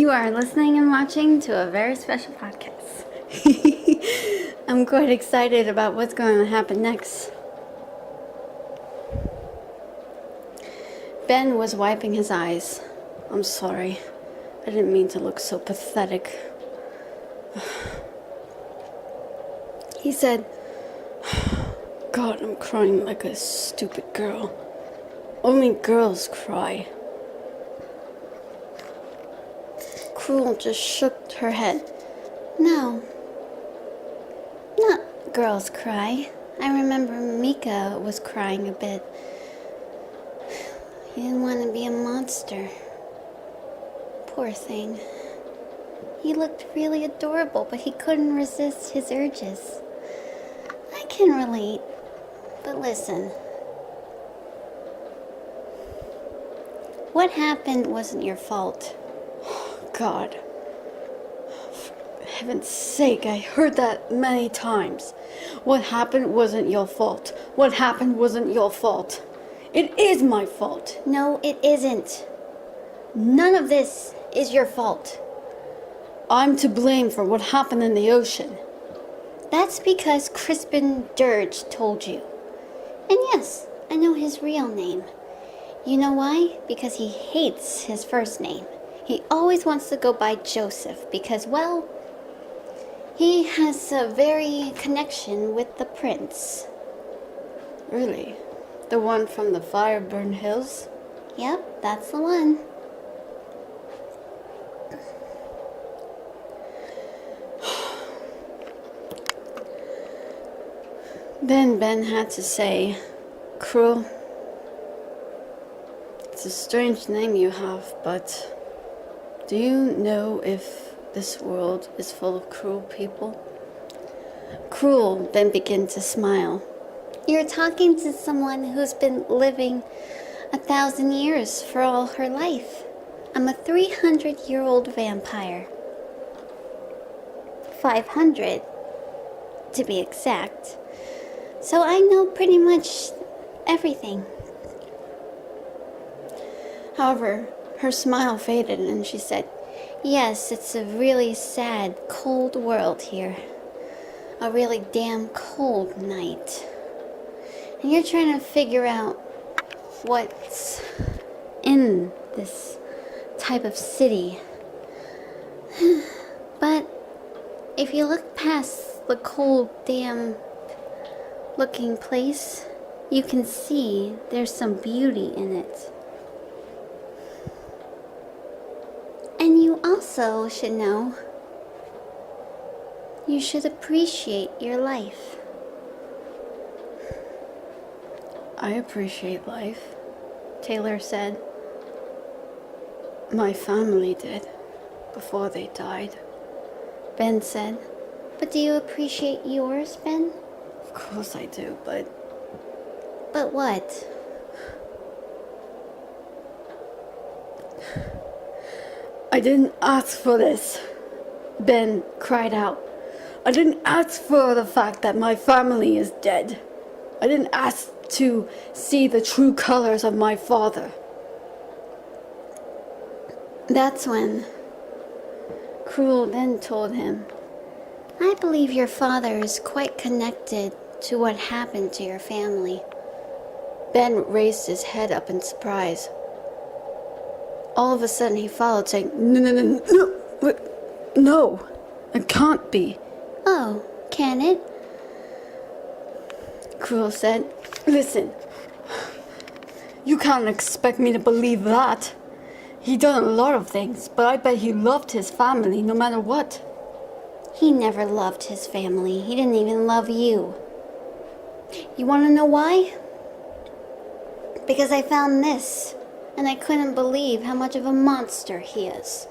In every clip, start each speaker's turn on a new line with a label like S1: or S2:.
S1: You are listening and watching to a very special podcast. I'm quite excited about what's going to happen next. Ben was wiping his eyes. I'm sorry. I didn't mean to look so pathetic. He said, God, I'm crying like a stupid girl. Only girls cry. Cruel just shook her head. No, not girls cry. I remember Mika was crying a bit. He didn't want to be a monster. Poor thing. He looked really adorable, but he couldn't resist his urges. I can relate, but listen. What happened wasn't your fault. God. For heaven's sake, I heard that many times. What happened wasn't your fault. What happened wasn't your fault. It is my fault. No, it isn't. None of this is your fault. I'm to blame for what happened in the ocean. That's because Crispin Dirge told you. And yes, I know his real name. You know why? Because he hates his first name. He always wants to go by Joseph because, well, he has a very connection with the prince. Really? The one from the Fireburn Hills? Yep, that's the one. Then Ben had to say, Cruel, it's a strange name you have, but do you know if this world is full of cruel people? Cruel then began to smile. You're talking to someone who's been living 1,000 years for all her life. I'm a 300-year-old vampire. 500, to be exact. So I know pretty much everything. However, her smile faded and she said, yes, it's a really sad, cold world here. A really damn cold night. And you're trying to figure out what's in this type of city. But if you look past the cold, damn looking place, you can see there's some beauty in it. And you also should know, you should appreciate your life. I appreciate life, Taylor said. My family did, before they died. Ben said, but do you appreciate yours, Ben? Of course I do, but... But what? I didn't ask for this, Ben cried out. I didn't ask for the fact that my family is dead. I didn't ask to see the true colors of my father. That's when Cruel then told him, I believe your father is quite connected to what happened to your family. Ben raised his head up in surprise. All of a sudden he followed, saying, No, it can't be. Oh, can it? Cruel said, listen, you can't expect me to believe that. He done a lot of things, but I bet he loved his family no matter what. He never loved his family. He didn't even love you. You want to know why? Because I found this. And I couldn't believe how much of a monster he is.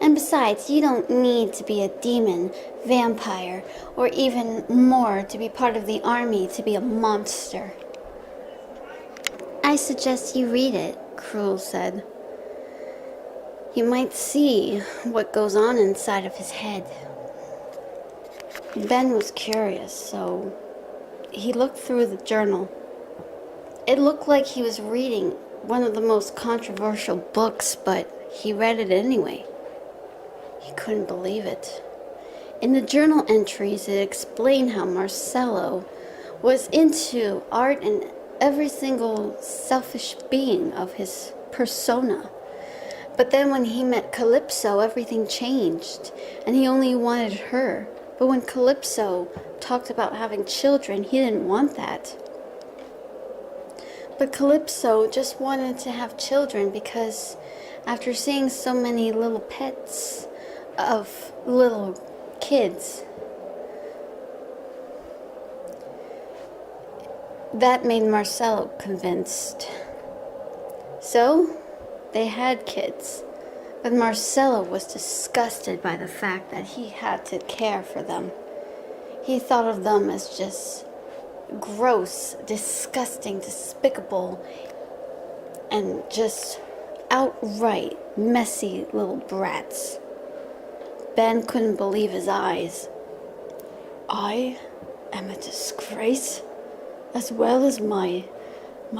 S1: And besides, you don't need to be a demon, vampire, or even more to be part of the army to be a monster. I suggest you read it, Cruel said. You might see what goes on inside of his head. Ben was curious, so he looked through the journal. It looked like he was reading one of the most controversial books, but he read it anyway. He couldn't believe it. In the journal entries, it explained how Marcello was into art and every single selfish being of his persona. But then when he met Calypso, everything changed, and he only wanted her. But when Calypso talked about having children, he didn't want that. But Calypso just wanted to have children because after seeing so many little pets of little kids, that made Marcello convinced. So they had kids, but Marcello was disgusted by the fact that he had to care for them. He thought of them as just gross, disgusting, despicable, and just outright messy little brats. Ben couldn't believe his eyes. I am a disgrace, as well as my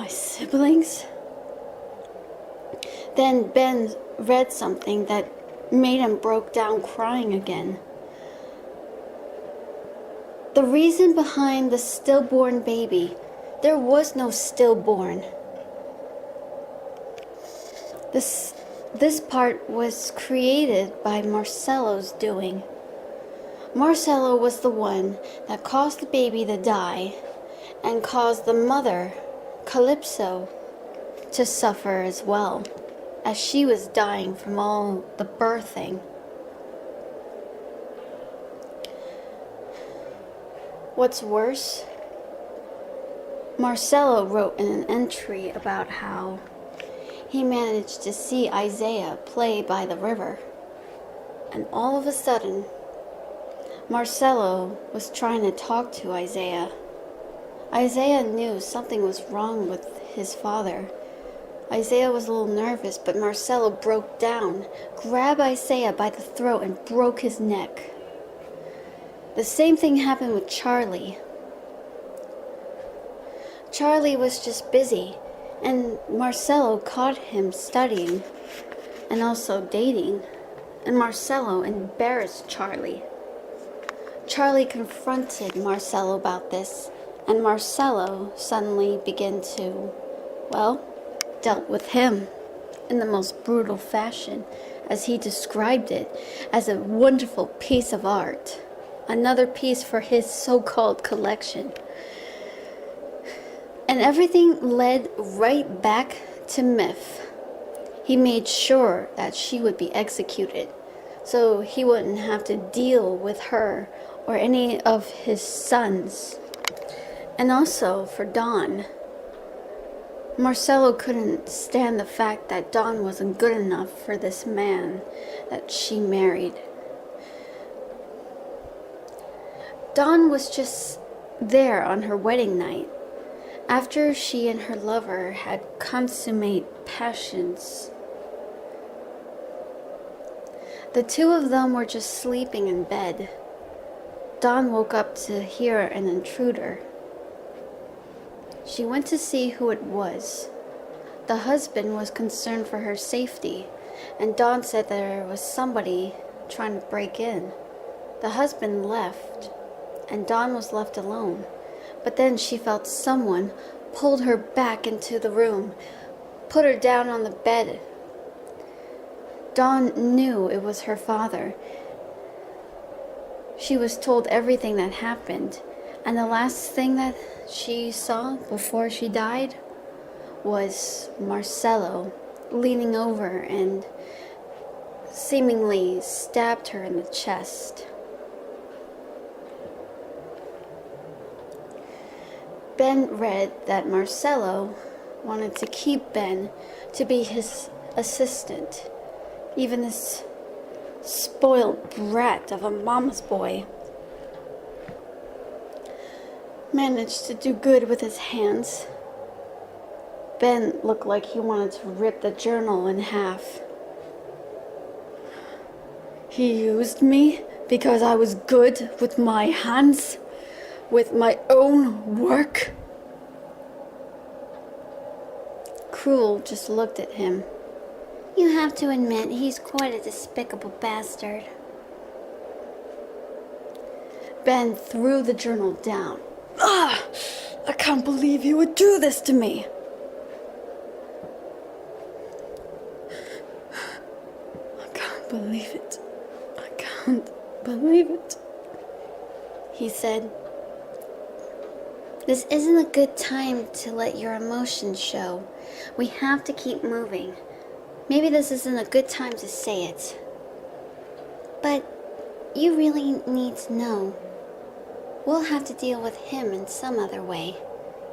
S1: siblings? Then Ben read something that made him broke down crying again. The reason behind the stillborn baby, there was no stillborn. This part was created by Marcello's doing. Marcello was the one that caused the baby to die and caused the mother, Calypso, to suffer as well, as she was dying from all the birthing. What's worse, Marcello wrote in an entry about how he managed to see Isaiah play by the river, and all of a sudden, Marcello was trying to talk to Isaiah. Isaiah knew something was wrong with his father. Isaiah was a little nervous, but Marcello broke down, grabbed Isaiah by the throat, and broke his neck. The same thing happened with Charlie. Charlie was just busy, and Marcello caught him studying and also dating, and Marcello embarrassed Charlie. Charlie confronted Marcello about this, and Marcello suddenly began to, dealt with him in the most brutal fashion, as he described it as a wonderful piece of art. Another piece for his so-called collection. And everything led right back to Myth. He made sure that she would be executed, so he wouldn't have to deal with her or any of his sons. And also for Dawn. Marcello couldn't stand the fact that Dawn wasn't good enough for this man that she married. Dawn was just there on her wedding night, after she and her lover had consummate passions. The two of them were just sleeping in bed. Dawn woke up to hear an intruder. She went to see who it was. The husband was concerned for her safety, and Dawn said there was somebody trying to break in. The husband left, and Dawn was left alone. But then she felt someone pulled her back into the room, put her down on the bed. Dawn knew it was her father. She was told everything that happened, and the last thing that she saw before she died was Marcello leaning over and seemingly stabbed her in the chest. Ben read that Marcello wanted to keep Ben to be his assistant. Even this spoiled brat of a mama's boy managed to do good with his hands. Ben looked like he wanted to rip the journal in half. He used me because I was good with my hands, with my own work. Cruel just looked at him. You have to admit, he's quite a despicable bastard. Ben threw the journal down. Ah! I can't believe you would do this to me. I can't believe it. I can't believe it, he said. This isn't a good time to let your emotions show. We have to keep moving. Maybe this isn't a good time to say it. But you really need to know. We'll have to deal with him in some other way.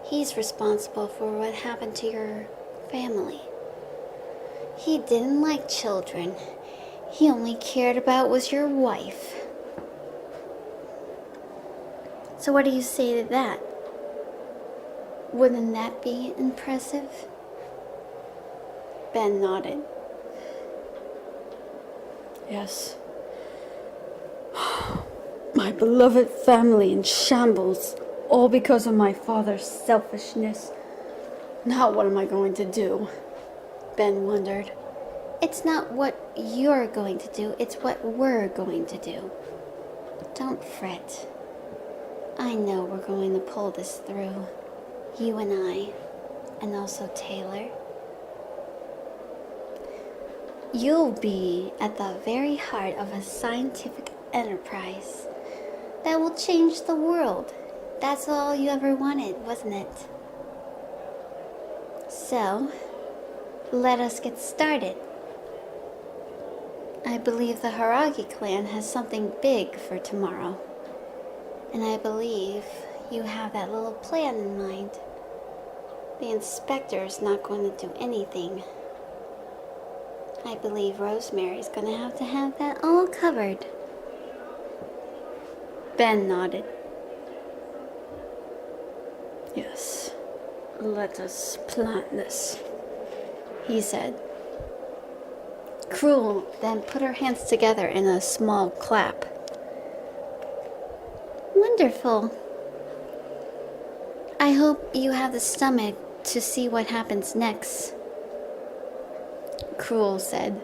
S1: He's responsible for what happened to your family. He didn't like children. He only cared about was your wife. So what do you say to that? Wouldn't that be impressive? Ben nodded. Yes. My beloved family in shambles, all because of my father's selfishness. Now what am I going to do? Ben wondered. It's not what you're going to do, it's what we're going to do. Don't fret. I know we're going to pull this through. You and I, and also Taylor. You'll be at the very heart of a scientific enterprise that will change the world. That's all you ever wanted, wasn't it? So, let us get started. I believe the Haragi clan has something big for tomorrow. And I believe you have that little plan in mind. The inspector's not going to do anything. I believe Rosemary's going to have that all covered. Ben nodded. Yes, let us plan this, he said. Cruel then put her hands together in a small clap. Wonderful. I hope you have the stomach to see what happens next, Cruel said.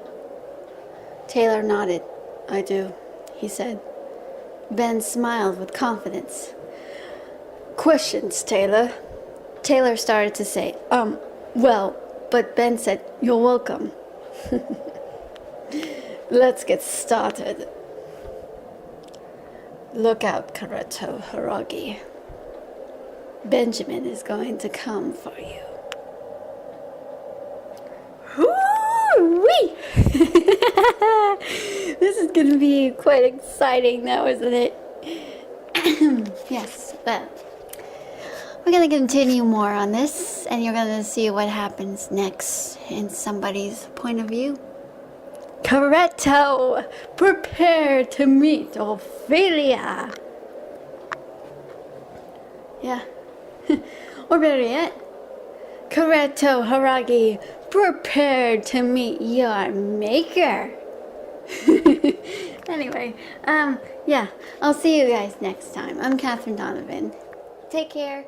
S1: Taylor nodded. I do, he said. Ben smiled with confidence. Questions, Taylor? Taylor started to say, well, but Ben said, you're welcome. Let's get started. Look out, Kareto Haragi. Benjamin is going to come for you. Woo-wee! This is going to be quite exciting now, isn't it? Yes, but we're going to continue more on this, and you're going to see what happens next in somebody's point of view. Corretto, prepare to meet Ophelia. Yeah. Or better yet, Corretto Haragi, prepare to meet your maker. Anyway, yeah, I'll see you guys next time. I'm Catherine Donovan. Take care.